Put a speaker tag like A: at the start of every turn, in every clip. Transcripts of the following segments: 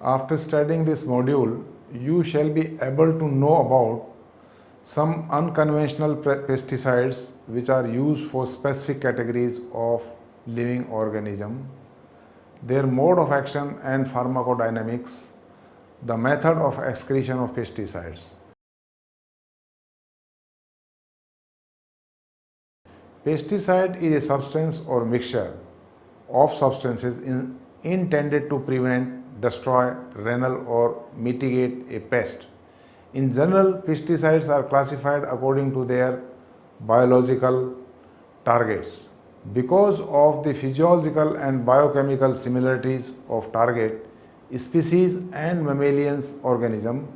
A: After studying this module, you shall be able to know about some unconventional pesticides which are used for specific categories of living organism, their mode of action and pharmacodynamics, the method of excretion of pesticides. Pesticide is a substance or mixture of substances intended to prevent, destroy, repel or mitigate a pest. In general, pesticides are classified according to their biological targets. Because of the physiological and biochemical similarities of target species and mammalian organism,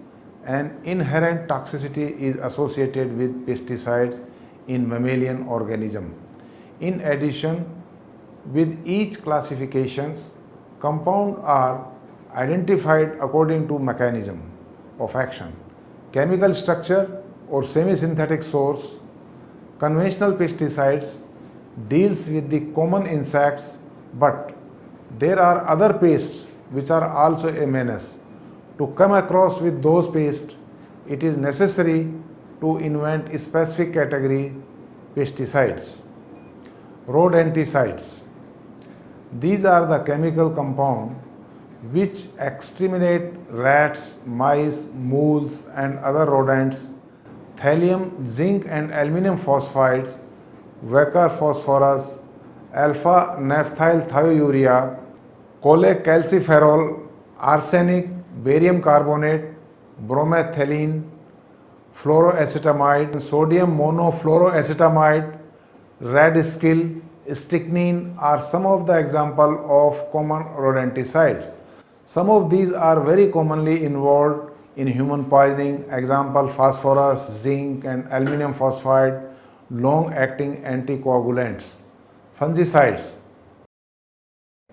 A: an inherent toxicity is associated with pesticides in mammalian organism. In addition, with each classifications, compounds are identified according to mechanism of action, chemical structure or semi-synthetic source. Conventional pesticides deals with the common insects, but there are other pests which are also a menace. To come across with those pests, it is necessary to invent a specific category pesticides. Rodenticides. These are the chemical compounds which exterminate rats, mice, moles and other rodents. Thallium, zinc and aluminum phosphides, Wecker phosphorus, alpha naphthylthiourea, cholecalciferol, arsenic, barium carbonate, bromethylene, fluoroacetamide, sodium monofluoroacetamide, red skill, strychnine are some of the examples of common rodenticides. Some of these are very commonly involved in human poisoning, example phosphorus, zinc and aluminum phosphide, long-acting anticoagulants. Fungicides.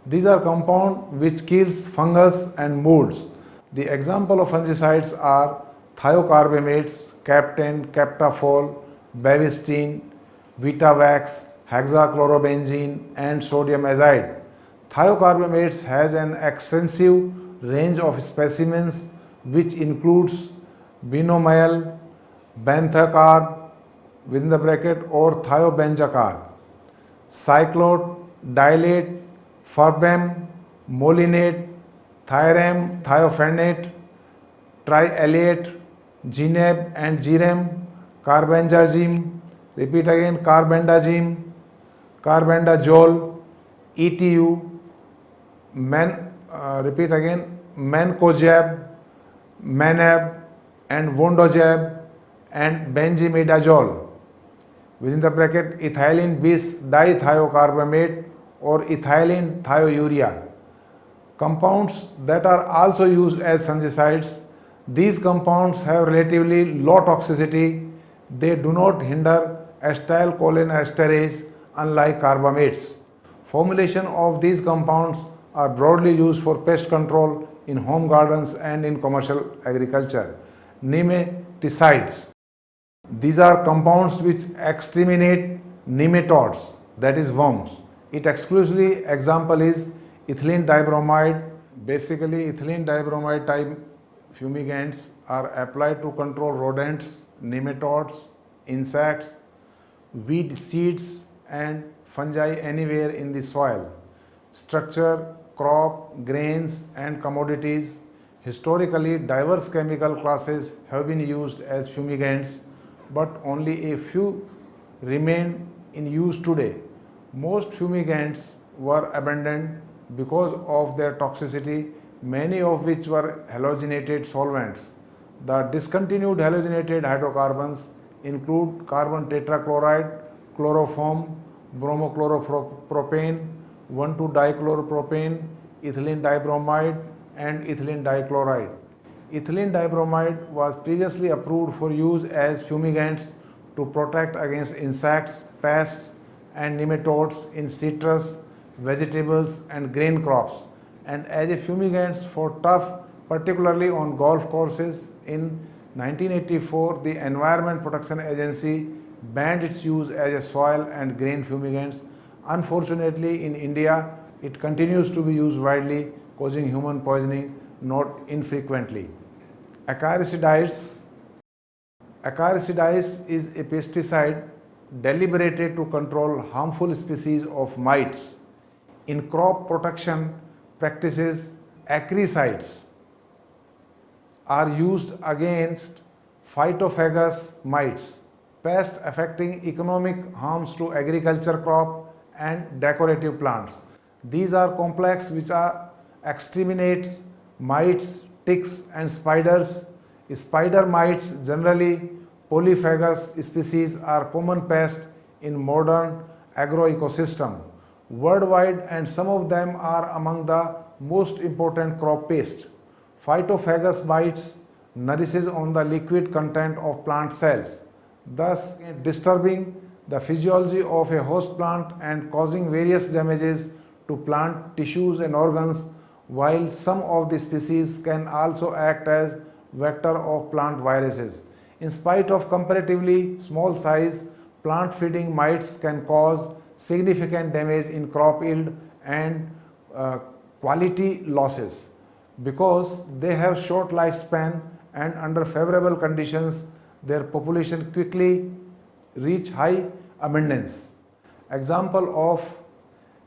A: These are compounds which kills fungus and molds. The example of fungicides are thiocarbamates, Captan, Captafol, Bevistine, Vitavax, hexachlorobenzene and sodium azide. Thiocarbamates has an extensive range of specimens which includes binomial, benthacarb, within the bracket or thiobenzacarb, cyclot, dilate, furbem, molinate, thiram, thiophenate, trialate, gineb and girem, carbendazim, repeat again, carbendazim, carbendazole, ETU, repeat again, mancozeb, manab and vondozeb and benzimidazole. Within the bracket, ethylene bis dithiocarbamate or ethylene thiourea. Compounds that are also used as fungicides. These compounds have relatively low toxicity. They do not hinder acetylcholinesterase unlike carbamates. Formulation of these compounds are broadly used for pest control in home gardens and in commercial agriculture. Nematicides. These are compounds which exterminate nematodes, that is worms. It exclusively example is ethylene dibromide. Basically, ethylene dibromide type fumigants are applied to control rodents, nematodes, insects, weed seeds and fungi anywhere in the soil. Structure, crop, grains and commodities. Historically, diverse chemical classes have been used as fumigants, but only a few remain in use today. Most fumigants were abandoned because of their toxicity, many of which were halogenated solvents. The discontinued halogenated hydrocarbons include carbon tetrachloride, chloroform, bromochloropropane, 1,2-dichloropropane, ethylene dibromide and ethylene dichloride. Ethylene dibromide was previously approved for use as fumigants to protect against insects, pests and nematodes in citrus, vegetables and grain crops, and as a fumigants for turf, particularly on golf courses. In 1984, the Environment Protection Agency banned its use as a soil and grain fumigants. Unfortunately, in India, it continues to be used widely, causing human poisoning. not infrequently. Acaricides. Acaricides is a pesticide deliberated to control harmful species of mites. In crop protection practices, acaricides are used against phytophagous mites, pests affecting economic harms to agriculture crop and decorative plants. These are complex which are exterminates mites, ticks and spiders. Spider mites, generally polyphagous species, are common pests in modern agroecosystem worldwide, and some of them are among the most important crop pests. Phytophagous mites nourishes on the liquid content of plant cells, thus disturbing the physiology of a host plant and causing various damages to plant tissues and organs, while some of the species can also act as vector of plant viruses. In spite of comparatively small size, plant feeding mites can cause significant damage in crop yield and quality losses. Because they have short lifespan and under favorable conditions, their population quickly reach high abundance. Example of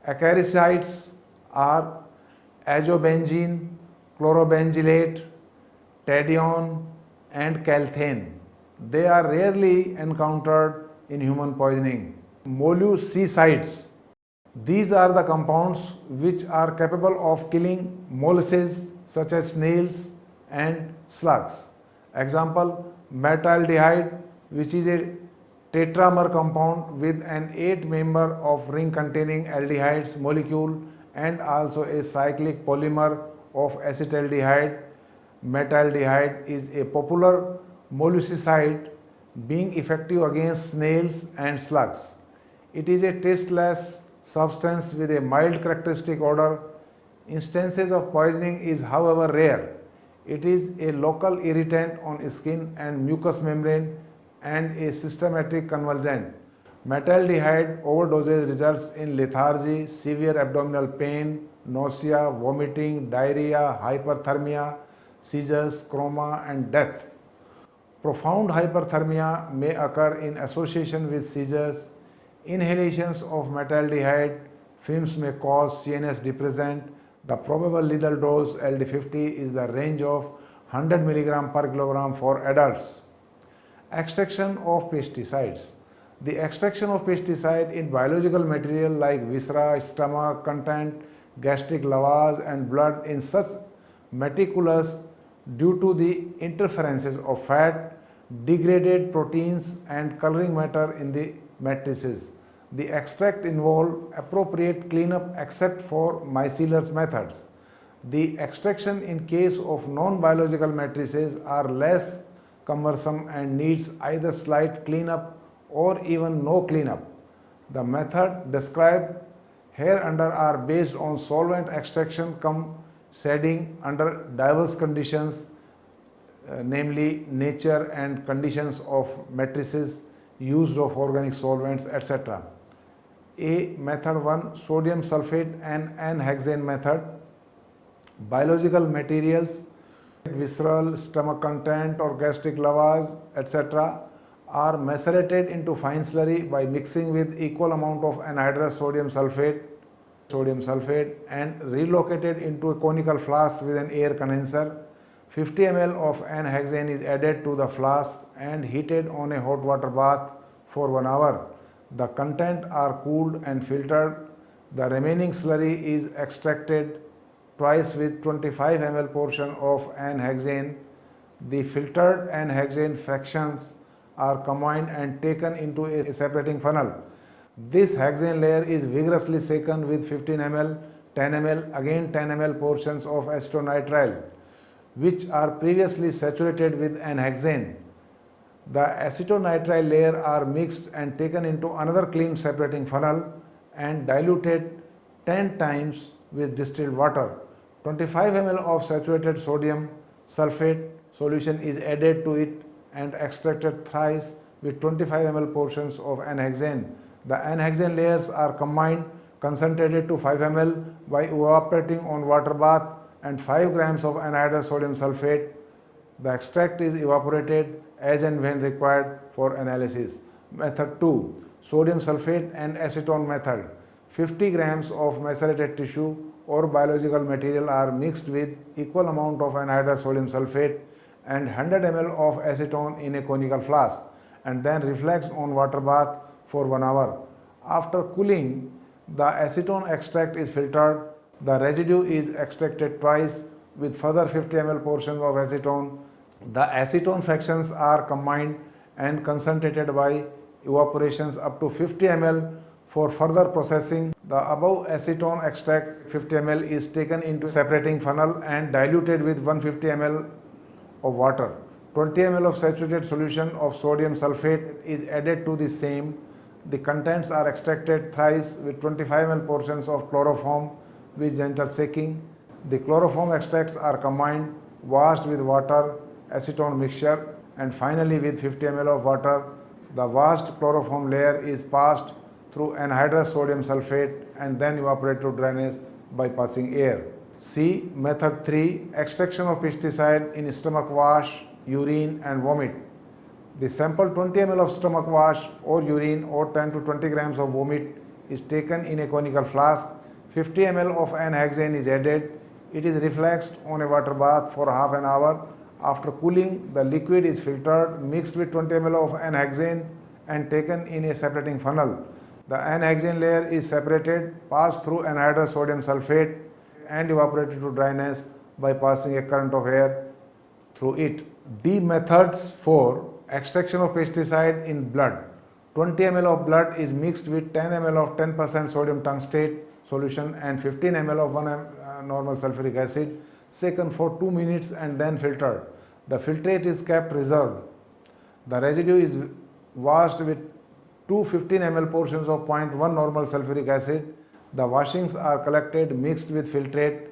A: acaricides are azobenzene, chlorobenzylate, tadione and calthane. They are rarely encountered in human poisoning. Molluscicides. These are the compounds which are capable of killing molluscs such as snails and slugs. Example, metaldehyde, which is a tetramer compound with an 8-member of ring containing aldehydes molecule and also a cyclic polymer of acetaldehyde. Metaldehyde is a popular molluscicide, being effective against snails and slugs. It is a tasteless substance with a mild characteristic odor. Instances of poisoning is however rare. It is a local irritant on skin and mucous membrane and a systematic convulsant. Metaldehyde overdoses results in lethargy, severe abdominal pain, nausea, vomiting, diarrhea, hyperthermia, seizures, coma and death. Profound hyperthermia may occur in association with seizures. Inhalations of metaldehyde fumes may cause CNS depressant. The probable lethal dose LD50 is the range of 100 mg per kilogram for adults. Extraction of pesticides. The extraction of pesticide in biological material like viscera, stomach content, gastric lavage and blood in such meticulous due to the interferences of fat, degraded proteins and coloring matter in the matrices. The extract involve appropriate cleanup except for micellar methods. The extraction in case of non-biological matrices are less cumbersome and needs either slight cleanup or even no cleanup. The method described hereunder are based on solvent extraction cum shedding under diverse conditions, namely nature and conditions of matrices, use of organic solvents, etc. A. Method 1. Sodium sulfate and N-hexane method. Biological materials, visceral, stomach content or gastric lavage, etc. are macerated into fine slurry by mixing with equal amount of anhydrous sodium sulfate and relocated into a conical flask with an air condenser. 50 ml of N-hexane is added to the flask and heated on a hot water bath for 1 hour. The content are cooled and filtered. The remaining slurry is extracted twice with 25 ml portion of N-hexane. The filtered N-hexane fractions are combined and taken into a separating funnel. This hexane layer is vigorously shaken with 15 ml, 10 ml, again 10 ml portions of acetonitrile, which are previously saturated with N-hexane. The acetonitrile layer are mixed and taken into another clean separating funnel and diluted 10 times with distilled water. 25 ml of saturated sodium sulfate solution is added to it and extracted thrice with 25 ml portions of N-hexane. The N-hexane layers are combined, concentrated to 5 ml by evaporating on water bath and 5 grams of anhydrous sodium sulfate. The extract is evaporated as and when required for analysis. Method 2. Sodium sulfate and acetone method. 50 grams of macerated tissue or biological material are mixed with equal amount of anhydrous sodium sulfate and 100 ml of acetone in a conical flask and then reflexed on water bath for 1 hour. After cooling, the acetone extract is filtered. The residue is extracted twice with further 50 ml portions of acetone. The acetone fractions are combined and concentrated by evaporations up to 50 ml for further processing. The above acetone extract 50 ml is taken into separating funnel and diluted with 150 ml of water. 20 ml of saturated solution of sodium sulfate is added to the same. The contents are extracted thrice with 25 ml portions of chloroform with gentle shaking. The chloroform extracts are combined, washed with water, acetone mixture, and finally with 50 ml of water. The washed chloroform layer is passed through anhydrous sodium sulfate and then evaporated to drainage by passing air. C. Method 3. Extraction of pesticide in stomach wash, urine and vomit. The sample 20 ml of stomach wash or urine or 10 to 20 grams of vomit is taken in a conical flask. 50 ml of N-hexane is added. It is reflexed on a water bath for half an hour. After cooling, the liquid is filtered, mixed with 20 ml of N-hexane and taken in a separating funnel. The N-hexane layer is separated, passed through anhydrous sodium sulfate and evaporated to dryness by passing a current of air through it. D. Methods 4. Extraction of pesticide in blood. 20 ml of blood is mixed with 10 ml of 10% sodium tungstate solution and 15 ml of 1 normal sulfuric acid, shaken for 2 minutes and then filtered. The filtrate is kept reserved. The residue is washed with 2 15 ml portions of 0.1 normal sulfuric acid. The washings are collected, mixed with filtrate,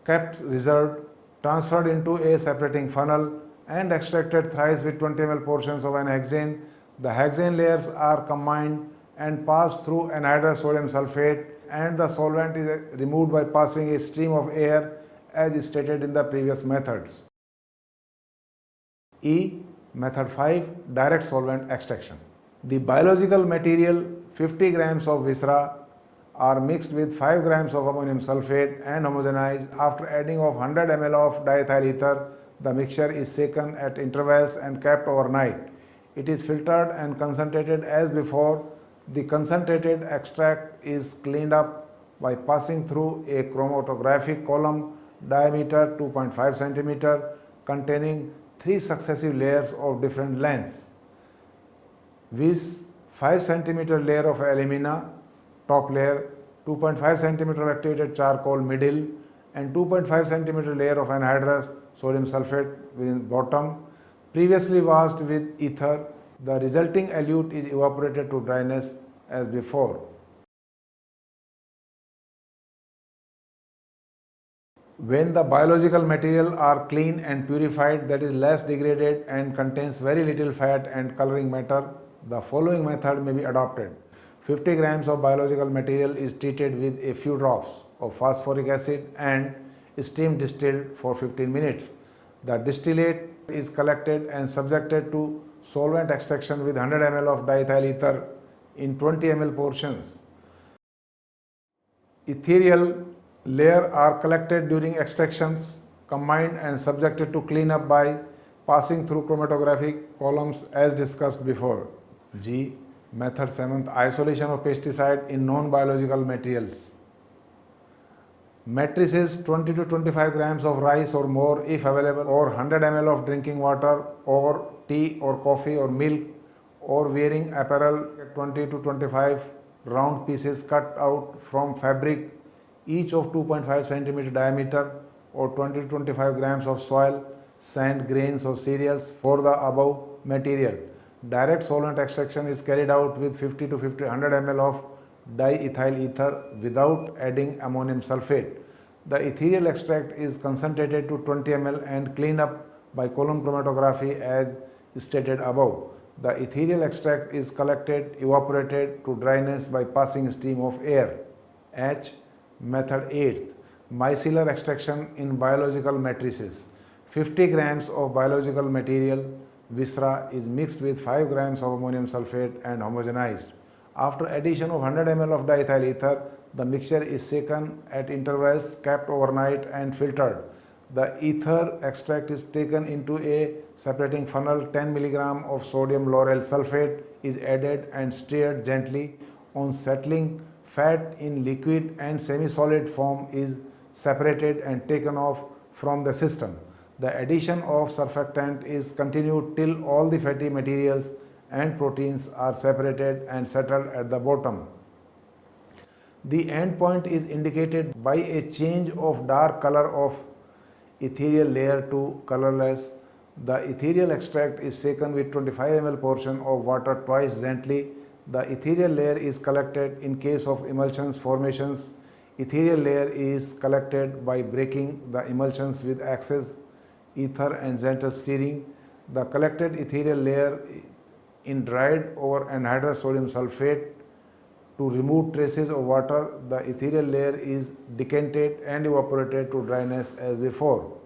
A: kept reserved, transferred into a separating funnel and extracted thrice with 20 ml portions of N-hexane. The hexane layers are combined and passed through anhydrous sodium sulfate and the solvent is removed by passing a stream of air as stated in the previous methods. E. Method 5. Direct solvent extraction. The biological material 50 grams of viscera are mixed with 5 grams of ammonium sulfate and homogenized. After adding of 100 ml of diethyl ether, the mixture is shaken at intervals and kept overnight. It is filtered and concentrated as before. The concentrated extract is cleaned up by passing through a chromatographic column diameter 2.5 cm containing 3 successive layers of different lengths, viz. 5 cm layer of alumina top layer, 2.5 cm of activated charcoal middle and 2.5 cm layer of anhydrous sodium sulfate within bottom, previously washed with ether. The resulting elute is evaporated to dryness as before. When the biological material are clean and purified, that is less degraded and contains very little fat and coloring matter, the following method may be adopted. 50 grams of biological material is treated with a few drops of phosphoric acid and steam distilled for 15 minutes. The distillate is collected and subjected to solvent extraction with 100 ml of diethyl ether in 20 ml portions. Ethereal layer are collected during extractions, combined and subjected to cleanup by passing through chromatographic columns as discussed before. G. Method 7th. Isolation of pesticide in non-biological materials. Matrices 20 to 25 grams of rice or more if available, or 100 ml of drinking water or tea or coffee or milk, or wearing apparel 20 to 25 round pieces cut out from fabric, each of 2.5 cm diameter, or 20 to 25 grams of soil, sand, grains or cereals for the above material. Direct solvent extraction is carried out with 50 to 100 ml of diethyl ether without adding ammonium sulfate. The ethereal extract is concentrated to 20 ml and cleaned up by column chromatography as stated above. The ethereal extract is collected, evaporated to dryness by passing stream of air. H. Method 8th. Micellar extraction in biological matrices. 50 grams of biological material viscera is mixed with 5 grams of ammonium sulfate and homogenized. After addition of 100 ml of diethyl ether, the mixture is shaken at intervals, kept overnight and filtered. The ether extract is taken into a separating funnel. 10 mg of sodium lauryl sulfate is added and stirred gently. On settling, fat in liquid and semi-solid form is separated and taken off from the system. The addition of surfactant is continued till all the fatty materials and proteins are separated and settled at the bottom. The end point is indicated by a change of dark color of ethereal layer to colorless. The ethereal extract is shaken with 25 ml portion of water twice gently. The ethereal layer is collected in case of emulsions formations. Ethereal layer is collected by breaking the emulsions with excess ether and gentle stirring. The collected ethereal layer in dried over anhydrous sodium sulfate. To remove traces of water, the ethereal layer is decanted and evaporated to dryness as before.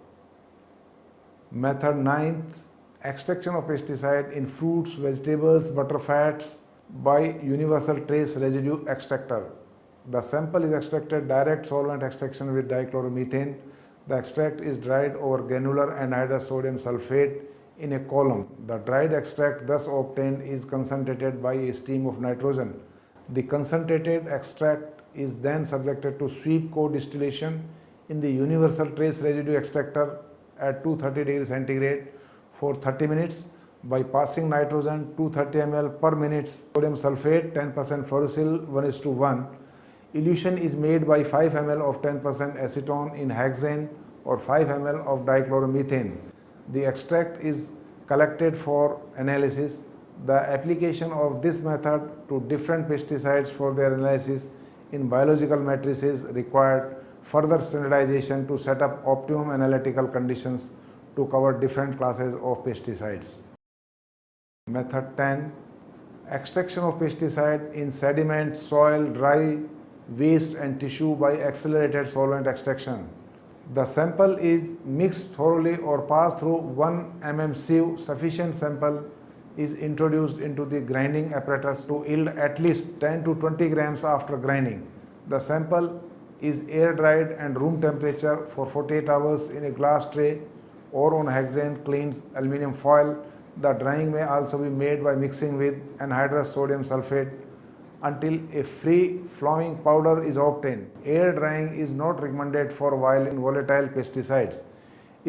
A: Method 9th, extraction of pesticide in fruits, vegetables, butter fats by universal trace residue extractor. The sample is extracted direct solvent extraction with dichloromethane. The extract is dried over granular anhydrous sodium sulfate in a column. The dried extract thus obtained is concentrated by a stream of nitrogen. The concentrated extract is then subjected to sweep co-distillation in the universal trace residue extractor at 230 degrees centigrade for 30 minutes by passing nitrogen 230 ml per minute, sodium sulfate 10% fluorosil 1:1. Elution is made by 5 ml of 10% acetone in hexane or 5 ml of dichloromethane. The extract is collected for analysis. The application of this method to different pesticides for their analysis in biological matrices required further standardization to set up optimum analytical conditions to cover different classes of pesticides. Method 10. Extraction of pesticide in sediment, soil, dry, waste and tissue by accelerated solvent extraction. The sample is mixed thoroughly or passed through 1 mm sieve. Sufficient sample is introduced into the grinding apparatus to yield at least 10 to 20 grams after grinding. The sample is air dried and room temperature for 48 hours in a glass tray or on hexane cleaned aluminum foil. The drying may also be made by mixing with anhydrous sodium sulfate until a free flowing powder is obtained. Air drying is not recommended for while in volatile pesticides.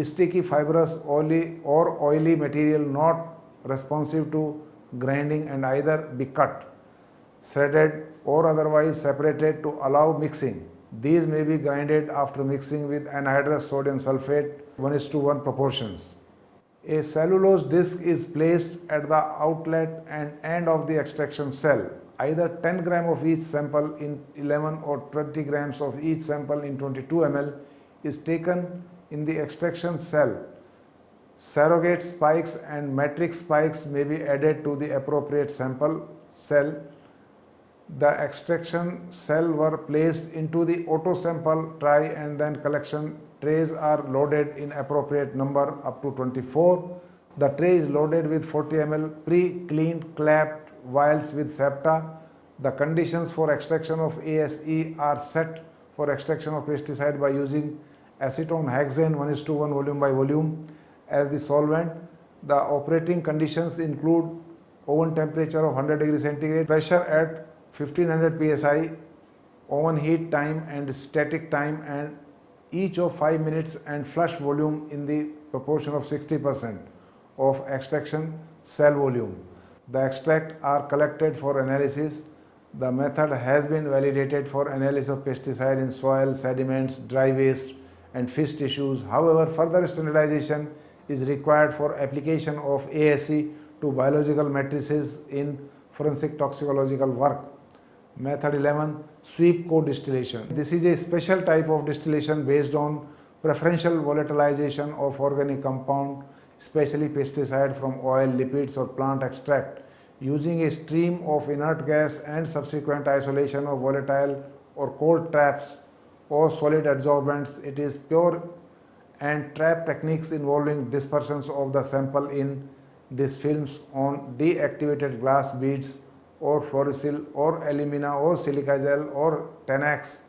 A: Sticky, fibrous, oily material not responsive to grinding and either be cut, shredded or otherwise separated to allow mixing. These may be grinded after mixing with anhydrous sodium sulfate 1:1 proportions. A cellulose disc is placed at the outlet and end of the extraction cell. Either 10 grams of each sample in 11 or 20 grams of each sample in 22 ml is taken in the extraction cell. Surrogate spikes and matrix spikes may be added to the appropriate sample cell. The extraction cell were placed into the auto sample tray and then collection trays are loaded in appropriate number up to 24. The tray is loaded with 40 ml pre-cleaned clapped vials with septa. The conditions for extraction of ASE are set for extraction of pesticide by using acetone hexane 1:1 volume by volume as the solvent. The operating conditions include oven temperature of 100 degrees centigrade, pressure at 1500 psi, oven heat time and static time and each of 5 minutes and flush volume in the proportion of 60% of extraction cell volume. The extract are collected for analysis. The method has been validated for analysis of pesticide in soil, sediments, dry waste and fish tissues. However, further standardization is required for application of ASE to biological matrices in forensic toxicological work. Method 11. Sweep co-distillation. This is a special type of distillation based on preferential volatilization of organic compound, especially pesticide from oil, lipids or plant extract, using a stream of inert gas and subsequent isolation of volatile or cold traps or solid adsorbents. It is pure and trap techniques involving dispersions of the sample in these films on deactivated glass beads or fluorosil or alumina or silica gel or Tenax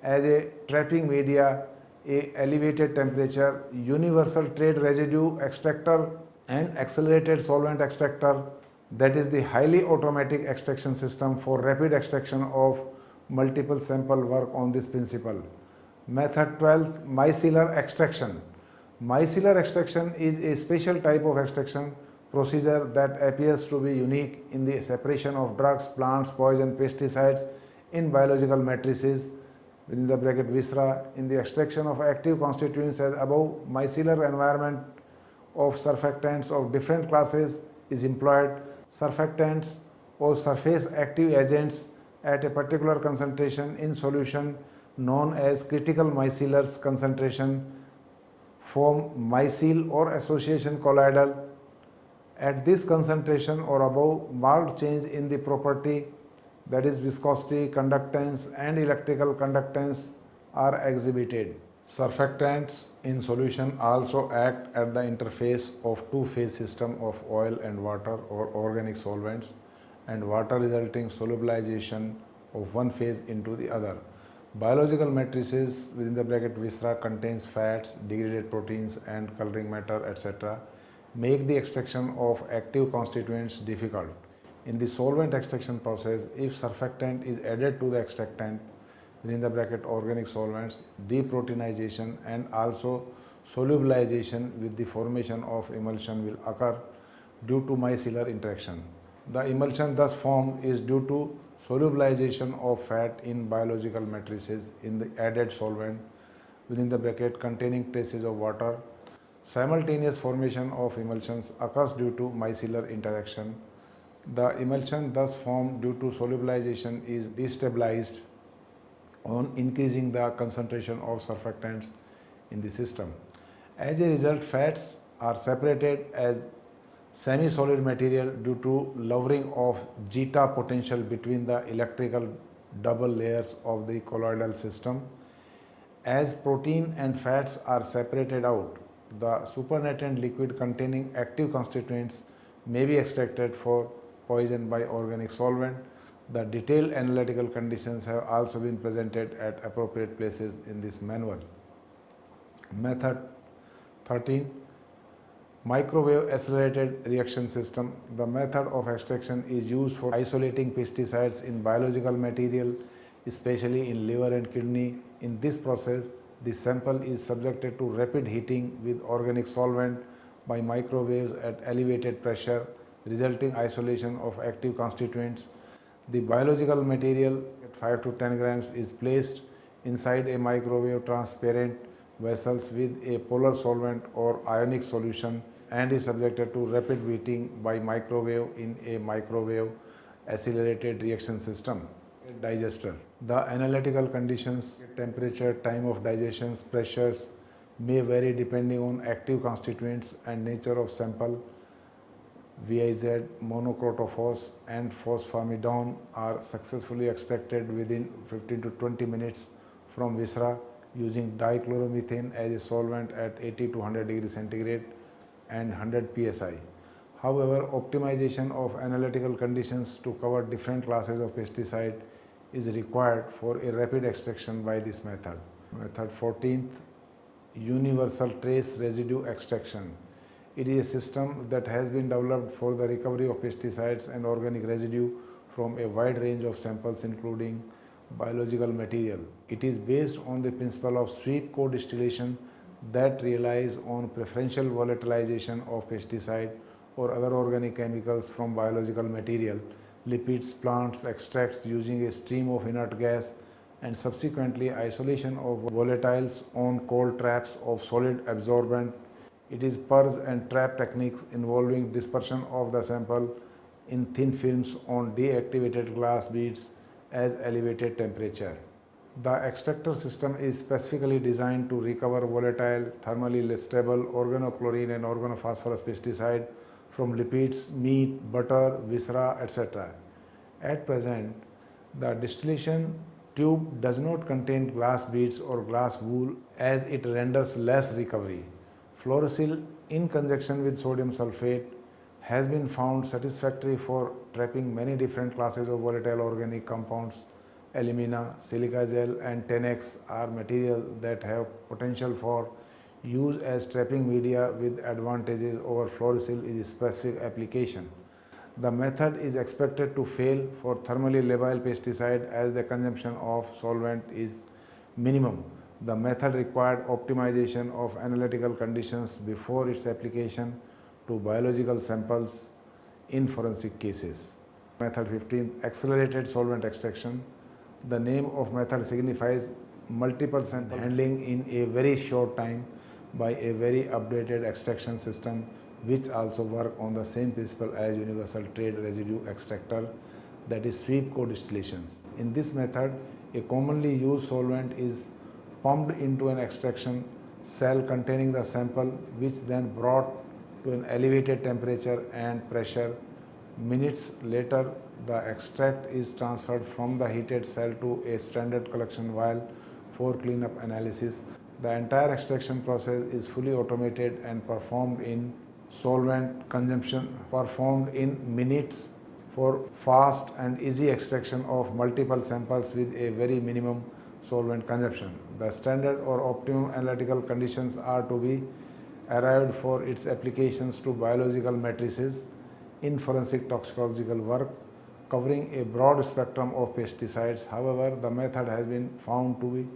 A: as a trapping media, a elevated temperature, universal trade residue extractor and accelerated solvent extractor, that is the highly automatic extraction system for rapid extraction of multiple sample work on this principle. Method 12, micellar extraction. Micellar extraction is a special type of extraction procedure that appears to be unique in the separation of drugs, plants, poison, pesticides in biological matrices within the bracket viscera. In the extraction of active constituents as above, micellar environment of surfactants of different classes is employed. Surfactants or surface active agents at a particular concentration in solution known as critical micellar concentration form micelle or association colloidal. At this concentration or above, marked change in the property, that is viscosity, conductance and electrical conductance are exhibited. Surfactants in solution also act at the interface of two-phase system of oil and water or organic solvents and water resulting solubilization of one phase into the other. Biological matrices within the bracket viscera contains fats, degraded proteins and coloring matter, etc. make the extraction of active constituents difficult. In the solvent extraction process, if surfactant is added to the extractant within the bracket organic solvents, deproteinization and also solubilization with the formation of emulsion will occur due to micellar interaction. The emulsion thus formed is due to solubilization of fat in biological matrices in the added solvent within the bracket containing traces of water. Simultaneous formation of emulsions occurs due to micellar interaction. The emulsion thus formed due to solubilization is destabilized on increasing the concentration of surfactants in the system. As a result, fats are separated as semi-solid material due to lowering of zeta potential between the electrical double layers of the colloidal system. As protein and fats are separated out, the supernatant liquid containing active constituents may be extracted for poison by organic solvent. The detailed analytical conditions have also been presented at appropriate places in this manual. Method 13, microwave accelerated reaction system. The method of extraction is used for isolating pesticides in biological material, especially in liver and kidney. In this process, the sample is subjected to rapid heating with organic solvent by microwaves at elevated pressure, resulting isolation of active constituents. The biological material at 5 to 10 grams is placed inside a microwave transparent vessels with a polar solvent or ionic solution and is subjected to rapid heating by microwave in a microwave accelerated reaction system. Digester. The analytical conditions, temperature, time of digestion, pressures may vary depending on active constituents and nature of sample. VIZ, monocrotophos and phosphomidone are successfully extracted within 15 to 20 minutes from viscera using dichloromethane as a solvent at 80 to 100 degrees centigrade and 100 psi. However, optimization of analytical conditions to cover different classes of pesticide is required for a rapid extraction by this method. Method 14th, universal trace residue extraction. It is a system that has been developed for the recovery of pesticides and organic residue from a wide range of samples including biological material. It is based on the principle of sweep co-distillation that relies on preferential volatilization of pesticide or other organic chemicals from biological material, lipids, plants, extracts using a stream of inert gas and subsequently isolation of volatiles on cold traps of solid absorbent. It is purge and trap techniques involving dispersion of the sample in thin films on deactivated glass beads at elevated temperature. The extractor system is specifically designed to recover volatile, thermally stable organochlorine and organophosphorus pesticide from lipids, meat, butter, viscera, etc. At present, the distillation Tube does not contain glass beads or glass wool as it renders less recovery. Fluorosil in conjunction with sodium sulfate has been found satisfactory for trapping many different classes of volatile organic compounds. Alumina, silica gel and 10X are materials that have potential for use as trapping media with advantages over fluorosil in specific application. The method is expected to fail for thermally labile pesticide as the consumption of solvent is minimum. The method required optimization of analytical conditions before its application to biological samples in forensic cases. Method 15, accelerated solvent extraction. The name of method signifies multiple sample handling in a very short time by a very updated extraction system which also work on the same principle as universal trade residue extractor, that is sweep co-distillations. In this method, a commonly used solvent is pumped into an extraction cell containing the sample, which then brought to an elevated temperature and pressure. Minutes later, the extract is transferred from the heated cell to a standard collection vial for cleanup analysis. The entire extraction process is fully automated and performed in solvent consumption performed in minutes for fast and easy extraction of multiple samples with a very minimum solvent consumption. The standard or optimum analytical conditions are to be arrived for its applications to biological matrices in forensic toxicological work covering a broad spectrum of pesticides. However, the method has been found to be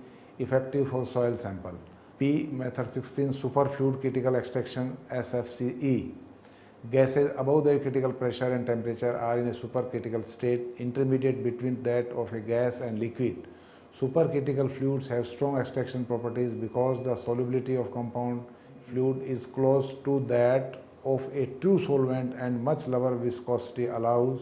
A: effective for soil sample. P. Method 16, superfluid critical extraction SFCE. Gases above their critical pressure and temperature are in a supercritical state, intermediate between that of a gas and liquid. Supercritical fluids have strong extraction properties because the solubility of compound fluid is close to that of a true solvent and much lower viscosity allows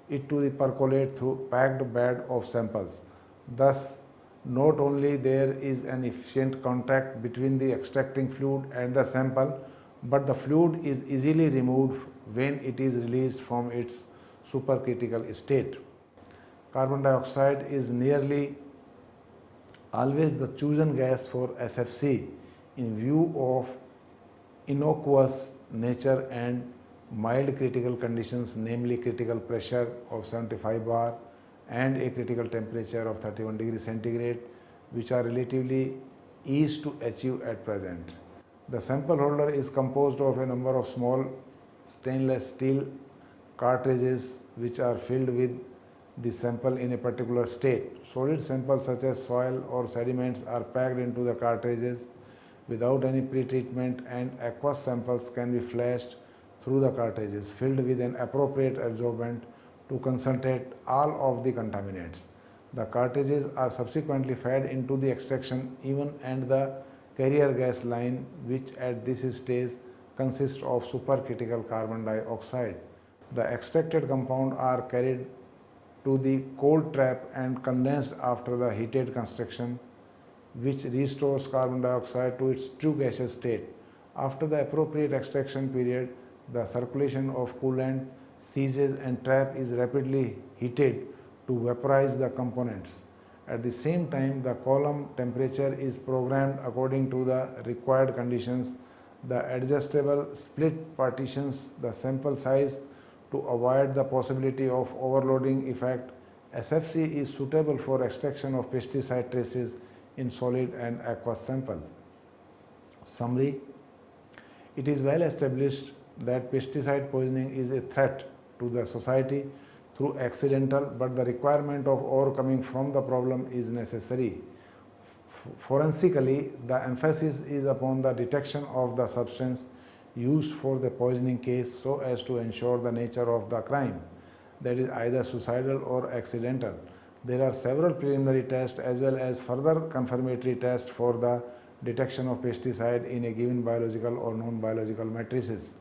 A: it to percolate through packed bed of samples. Thus, not only there is an efficient contact between the extracting fluid and the sample, but the fluid is easily removed when it is released from its supercritical state. Carbon dioxide is nearly always the chosen gas for SFC in view of innocuous nature and mild critical conditions, namely critical pressure of 75 bar and a critical temperature of 31 degrees centigrade, which are relatively easy to achieve at present. The sample holder is composed of a number of small stainless steel cartridges which are filled with the sample in a particular state. Solid samples such as soil or sediments are packed into the cartridges without any pre-treatment, and aqueous samples can be flashed through the cartridges filled with an appropriate adsorbent to concentrate all of the contaminants. The cartridges are subsequently fed into the extraction even and the carrier gas line, which at this stage consists of supercritical carbon dioxide. The extracted compound are carried to the cold trap and condensed after the heated construction, which restores carbon dioxide to its true gaseous state. After the appropriate extraction period, the circulation of coolant ceases and trap is rapidly heated to vaporize the components. At the same time, the column temperature is programmed according to the required conditions. The adjustable split partitions the sample size to avoid the possibility of overloading effect. SFC is suitable for extraction of pesticide traces in solid and aqueous sample. Summary: it is well established that pesticide poisoning is a threat to the society through accidental, but the requirement of overcoming from the problem is necessary. Forensically, the emphasis is upon the detection of the substance used for the poisoning case so as to ensure the nature of the crime, that is either suicidal or accidental. There are several preliminary tests as well as further confirmatory tests for the detection of pesticide in a given biological or non-biological matrices.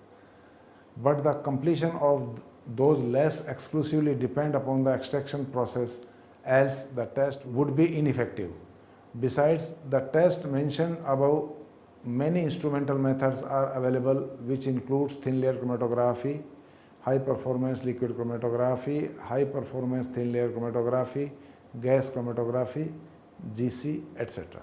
A: But the completion of those less exclusively depend upon the extraction process, else the test would be ineffective. Besides the test mentioned above, many instrumental methods are available, which includes thin layer chromatography, high performance liquid chromatography, high performance thin layer chromatography, gas chromatography, GC, etc.